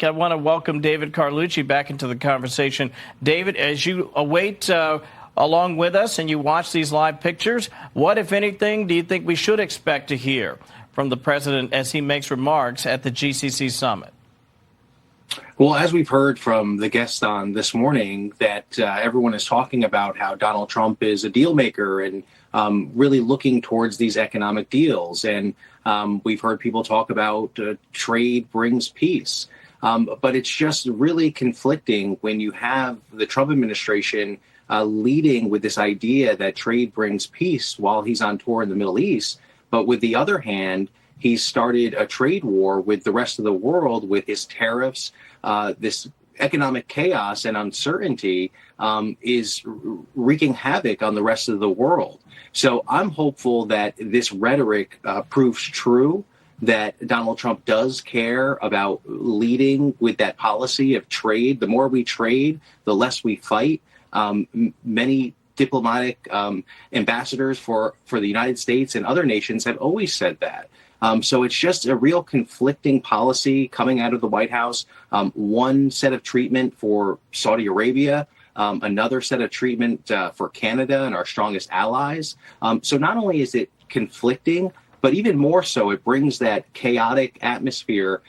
I want to welcome David Carlucci back into the conversation. David, as you await along with us and you watch these live pictures, what, if anything, do you think we should expect to hear from the president as he makes remarks at the GCC summit? Well, as we've heard from the guests on this morning, that everyone is talking about how Donald Trump is a deal maker and really looking towards these economic deals. And we've heard people talk about trade brings peace. But it's just really conflicting when you have the Trump administration leading with this idea that trade brings peace while he's on tour in the Middle East. But with the other hand, he's started a trade war with the rest of the world with his tariffs. This economic chaos and uncertainty is wreaking havoc on the rest of the world. So I'm hopeful that this rhetoric proves true, that Donald Trump does care about leading with that policy of trade. The more we trade, the less we fight. Many diplomatic ambassadors for the United States and other nations have always said that. So it's just a real conflicting policy coming out of the White House. One set of treatment for Saudi Arabia, another set of treatment for Canada and our strongest allies. So not only is it conflicting, but even more so, it brings that chaotic atmosphere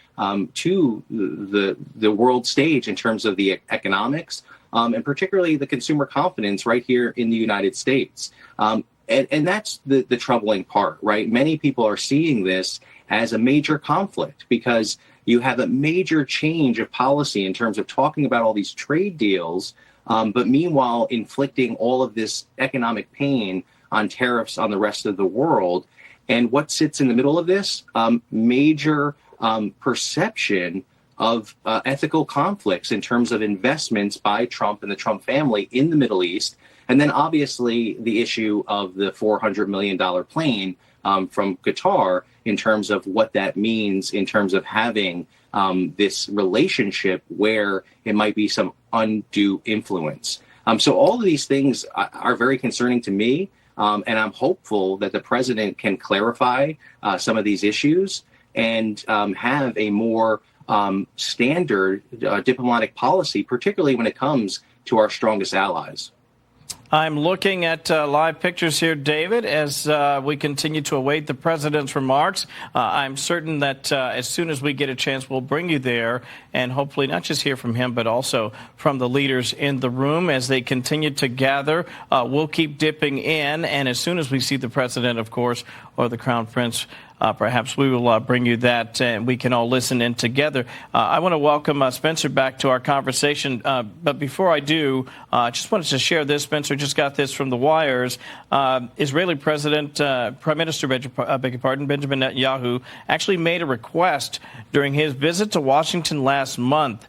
to the world stage in terms of the economics and particularly the consumer confidence right here in the United States. And that's the troubling part, right? Many people are seeing this as a major conflict because you have a major change of policy in terms of talking about all these trade deals, but meanwhile inflicting all of this economic pain on tariffs on the rest of the world. And what sits in the middle of this? Major perception of ethical conflicts in terms of investments by Trump and the Trump family in the Middle East. And then obviously the issue of the $400 million plane from Qatar in terms of what that means in terms of having this relationship where it might be some undue influence. So all of these things are very concerning to me. And I'm hopeful that the president can clarify some of these issues and have a more standard diplomatic policy, particularly when it comes to our strongest allies. I'm looking at live pictures here, David, as we continue to await the president's remarks. I'm certain that as soon as we get a chance, we'll bring you there and hopefully not just hear from him, but also from the leaders in the room as they continue to gather. We'll keep dipping in. And as soon as we see the president, of course, or the crown prince, perhaps we will bring you that and we can all listen in together. I want to welcome Spencer back to our conversation. But before I do, I just wanted to share this. Spencer just got this from the wires. Israeli Prime Minister, beg your pardon, Benjamin Netanyahu actually made a request during his visit to Washington last month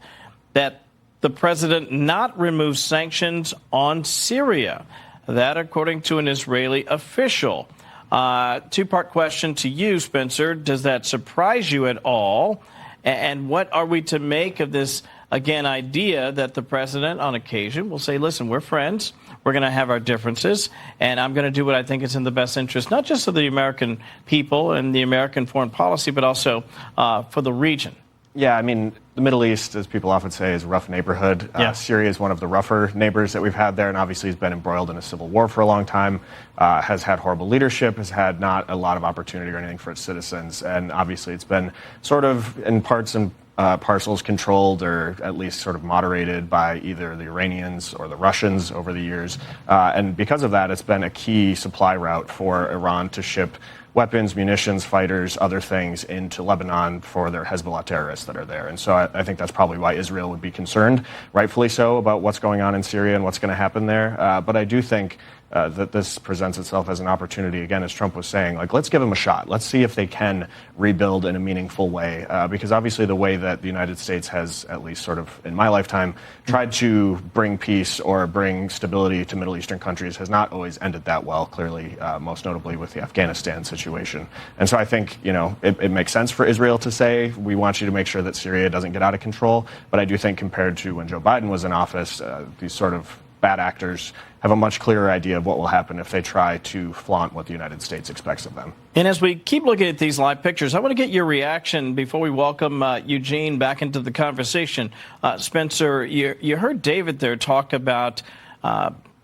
that the president not remove sanctions on Syria. That, according to an Israeli official. Two-part question to you, Spencer. Does that surprise you at all? And what are we to make of this, again, idea that the president on occasion will say, listen, we're friends. We're going to have our differences, and I'm going to do what I think is in the best interest, not just of the American people and the American foreign policy, but also for the region. Yeah, I mean, the Middle East, as people often say, is a rough neighborhood. Yeah. Syria is one of the rougher neighbors that we've had there, and obviously has been embroiled in a civil war for a long time, has had horrible leadership, has had not a lot of opportunity or anything for its citizens. And obviously it's been sort of in parts and parcels controlled or at least sort of moderated by either the Iranians or the Russians over the years. And because of that, it's been a key supply route for Iran to ship weapons, munitions, fighters, other things into Lebanon for their Hezbollah terrorists that are there. And so I think that's probably why Israel would be concerned, rightfully so, about what's going on in Syria and what's going to happen there. But I do think that this presents itself as an opportunity, again, as Trump was saying, like, let's give them a shot. Let's see if they can rebuild in a meaningful way. Because obviously the way that the United States has, at least sort of in my lifetime, tried to bring peace or bring stability to Middle Eastern countries has not always ended that well, clearly, most notably with the Afghanistan situation. And so I think, you know, it makes sense for Israel to say, we want you to make sure that Syria doesn't get out of control. But I do think compared to when Joe Biden was in office, these sort of bad actors have a much clearer idea of what will happen if they try to flaunt what the United States expects of them. And as we keep looking at these live pictures, I want to get your reaction before we welcome Eugene back into the conversation. Spencer, you heard David there talk about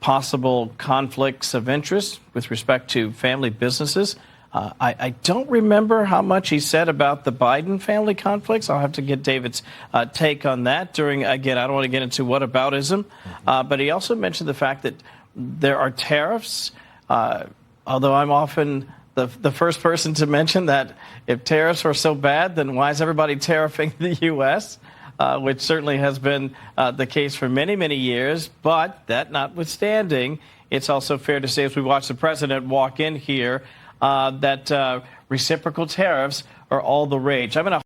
possible conflicts of interest with respect to family businesses. I don't remember how much he said about the Biden family conflicts. I'll have to get David's take on that again, I don't want to get into whataboutism, but he also mentioned the fact that there are tariffs, although I'm often the first person to mention that if tariffs are so bad, then why is everybody tariffing the U.S.? Which certainly has been the case for many, many years. But that notwithstanding, it's also fair to say, as we watch the president walk in here, that reciprocal tariffs are all the rage. I'm going to